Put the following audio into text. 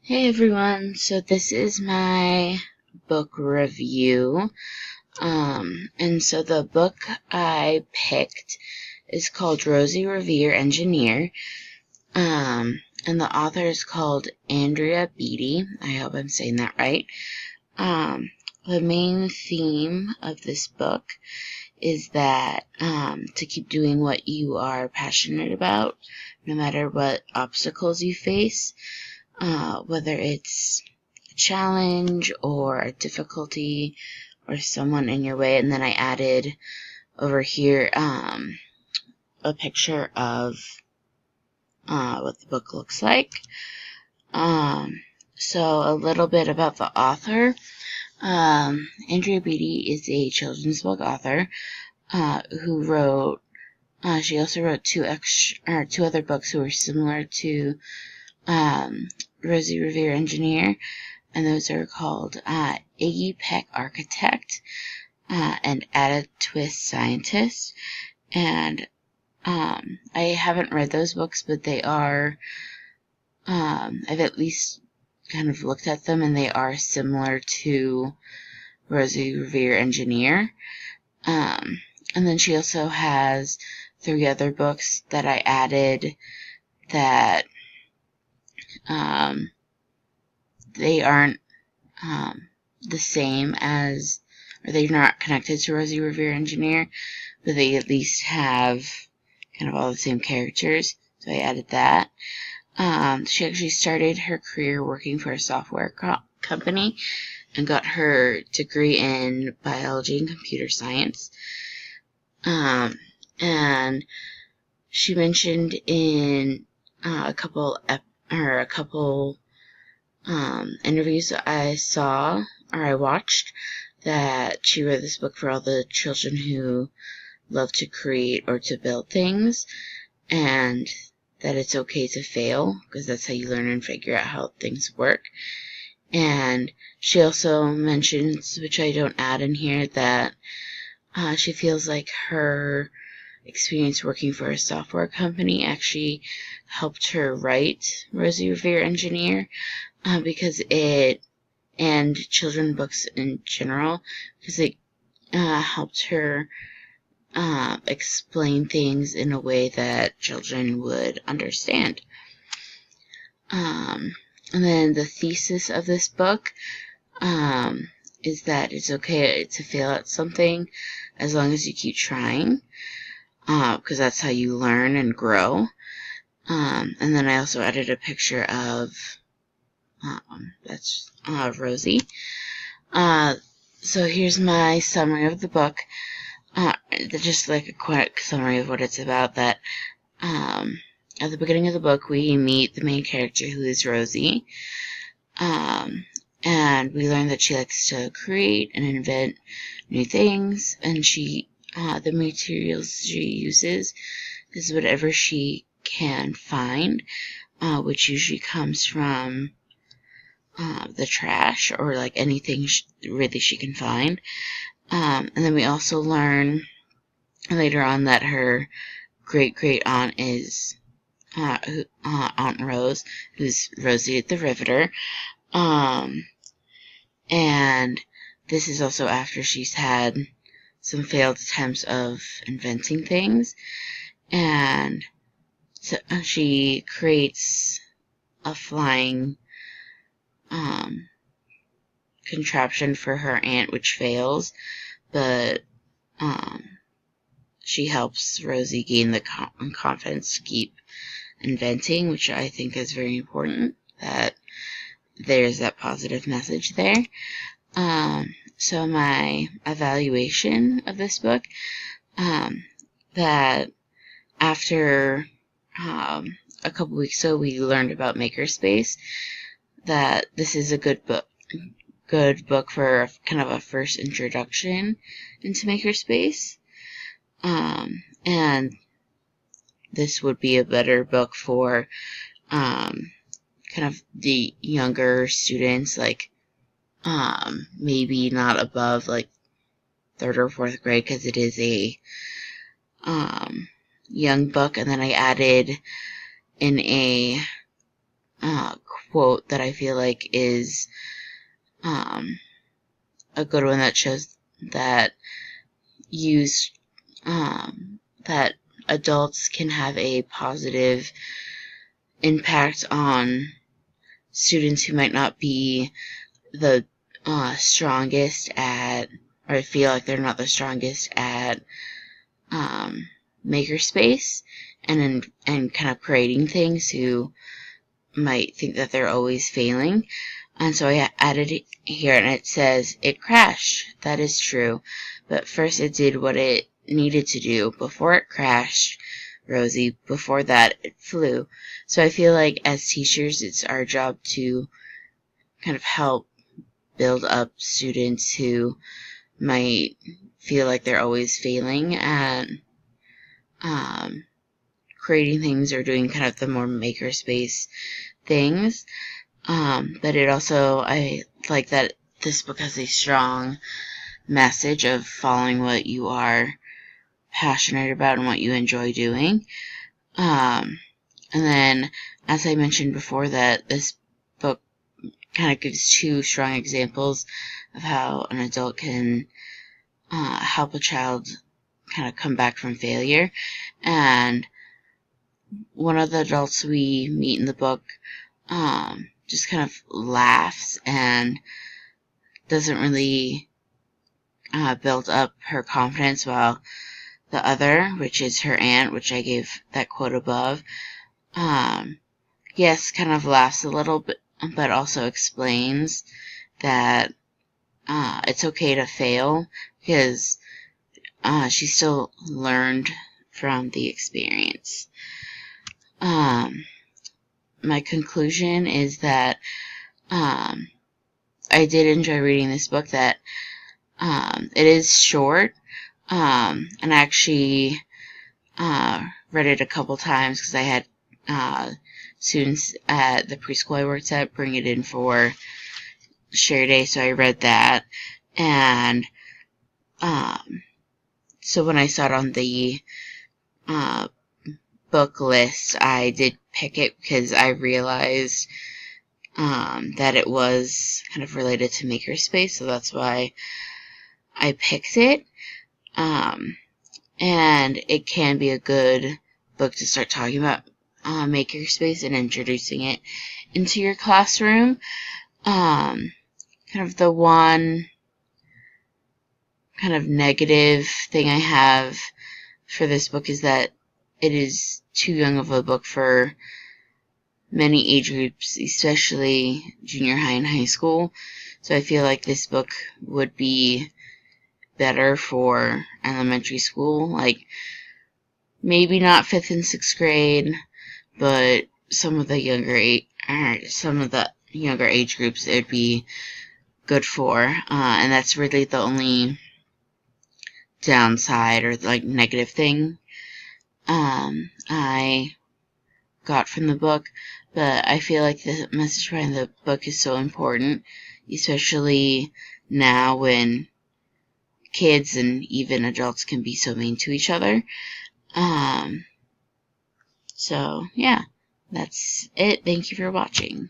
Hey everyone, so this is my book review. And so the book I picked is called Rosie Revere Engineer. And the author is called Andrea Beatty. I hope I'm saying that right. The main theme of this book is that to keep doing what you are passionate about, no matter what obstacles you face. Whether it's a challenge or a difficulty or someone in your way. And then I added over here a picture of what the book looks like. So a little bit about the author. Andrea Beatty is a children's book author who wrote. She also wrote two other books who were similar to Rosie Revere Engineer, and those are called Iggy Peck Architect and Added Twist Scientist. And I haven't read those books, but they are, I've at least kind of looked at them, and they are similar to Rosie Revere Engineer. And then she also has 3 other books that I added that they aren't the same as, or they're not connected to Rosie Revere Engineer, but they at least have kind of all the same characters, so I added that. She actually started her career working for a software company and got her degree in biology and computer science. And she mentioned in a couple interviews that I saw or I watched that she wrote this book for all the children who love to create or to build things, and that it's okay to fail because that's how you learn and figure out how things work. And she also mentions, which I don't add in here, that she feels like her experience working for a software company actually helped her write Rosie Revere Engineer, because it, and children's books in general, because it helped her explain things in a way that children would understand. And then the thesis of this book is that it's okay to fail at something as long as you keep trying, because that's how you learn and grow. And then I also added a picture of that's Rosie. So here's my summary of the book. Just like a quick summary of what it's about. That at the beginning of the book, we meet the main character, who is Rosie, and we learn that she likes to create and invent new things, and the materials she uses is whatever she can find, which usually comes from the trash or like anything really she can find. And then we also learn later on that her great-great-aunt is Aunt Rose, who's Rosie the Riveter. And this is also after she's had some failed attempts of inventing things. And so she creates a flying contraption for her aunt, which fails, but she helps Rosie gain the confidence to keep inventing, which I think is very important, that there's that positive message there. So my evaluation of this book, that after a couple weeks ago we learned about Makerspace, that this is a good book for kind of a first introduction into Makerspace. And this would be a better book for kind of the younger students, like maybe not above like 3rd or 4th grade, because it is a young book. And then I added in a quote that I feel like is a good one that shows that that adults can have a positive impact on students who might not be the strongest at, or feel like they're not the strongest at makerspace and kind of creating things, who might think that they're always failing. And so I added it here, and it says, "It crashed. That is true. But first it did what it needed to do. Before it crashed, Rosie, before that, it flew." So I feel like as teachers, it's our job to kind of help build up students who might feel like they're always failing at creating things or doing kind of the more makerspace things. But it also, I like that this book has a strong message of following what you are passionate about and what you enjoy doing. And then, as I mentioned before, that this book kind of gives two strong examples of how an adult can help a child kind of come back from failure. And one of the adults we meet in the book just kind of laughs and doesn't really build up her confidence, while the other, which is her aunt, which I gave that quote above, yes, kind of laughs a little bit, but also explains that it's okay to fail, because she still learned from the experience. My conclusion is that I did enjoy reading this book, that it is short, and I actually read it a couple times because I had students at the preschool I worked at bring it in for share day, so I read that. And so when I saw it on the book list, I did pick it because I realized that it was kind of related to makerspace, so that's why I picked it. And it can be a good book to start talking about makerspace and introducing it into your classroom. Kind of the one kind of negative thing I have for this book is that it is too young of a book for many age groups, especially junior high and high school. So I feel like this book would be better for elementary school, like maybe not 5th and 6th grade, but some of the younger age groups it would be good for. And that's really the only downside or like negative thing I got from the book. But I feel like the message behind the book is so important, especially now when kids and even adults can be so mean to each other. So yeah, that's it. Thank you for watching.